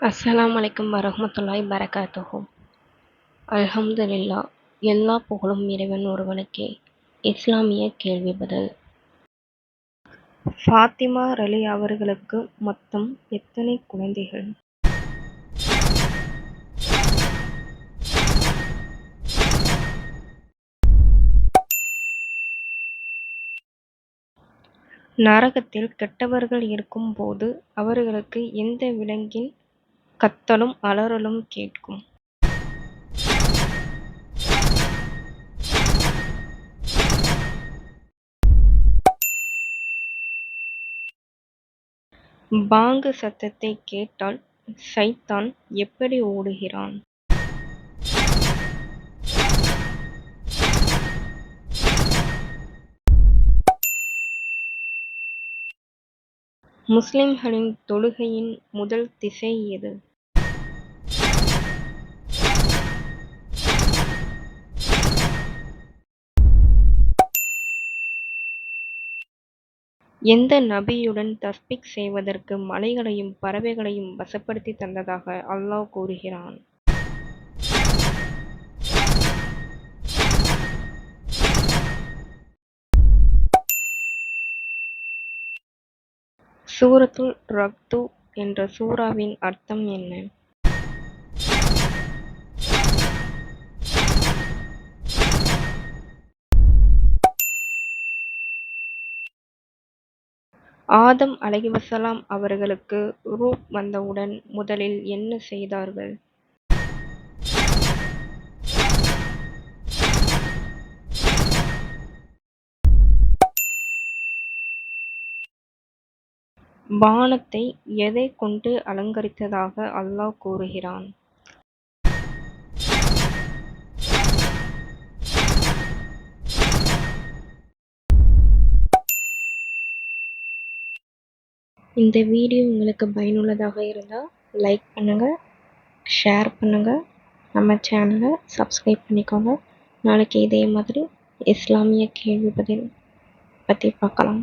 அஸ்ஸலாமு அலைக்கும் வரஹ்மத்துல்லாஹி வரகாத்துஹு. அல்ஹம்துலில்லா. எல்லா புகழும் இறைவன் ஒருவனுக்கே. இஸ்லாமிய கேள்வி பதில். ஃபாத்திமா ரலி அவர்களுக்கு மொத்தம் எத்தனை குழந்தைகள்? நரகத்தில் கெட்டவர்கள் இருக்கும் போது அவர்களுக்கு எந்த விலங்கின் கத்தலும் அலறலும் கேட்கும்? பாங்கு சத்தத்தை கேட்டால் ஷைத்தான் எப்படி ஓடுகிறான்? முஸ்லிம்களின் தொழுகையின் முதல் திசை எது? எந்த நபியுடன் தஸ்பீஹ் செய்வதற்கு மலைகளையும் பறவைகளையும் வசப்படுத்தி தந்ததாக அல்லாஹ் கூறுகிறான்? சூரத்துல் ரஅ்து என்ற சூறாவின் அர்த்தம் என்ன? ஆதம் அலைஹிஸ்ஸலாம் அவர்களுக்கு ரூஹ் வந்தவுடன் முதலில் என்ன செய்தார்கள்? வானத்தை எதைக் கொண்டு அலங்கரித்ததாக அல்லாஹ் கூறுகிறான்? இந்த வீடியோ உங்களுக்கு பயனுள்ளதாக இருந்தால் லைக் பண்ணுங்க, ஷேர் பண்ணுங்க, நம்ம சேனலை சப்ஸ்கிரைப் பண்ணிக்கோங்க. நாளைக்கு இதே மாதிரி இஸ்லாமிய கேள்வி பதில் பற்றி பார்க்கலாம்.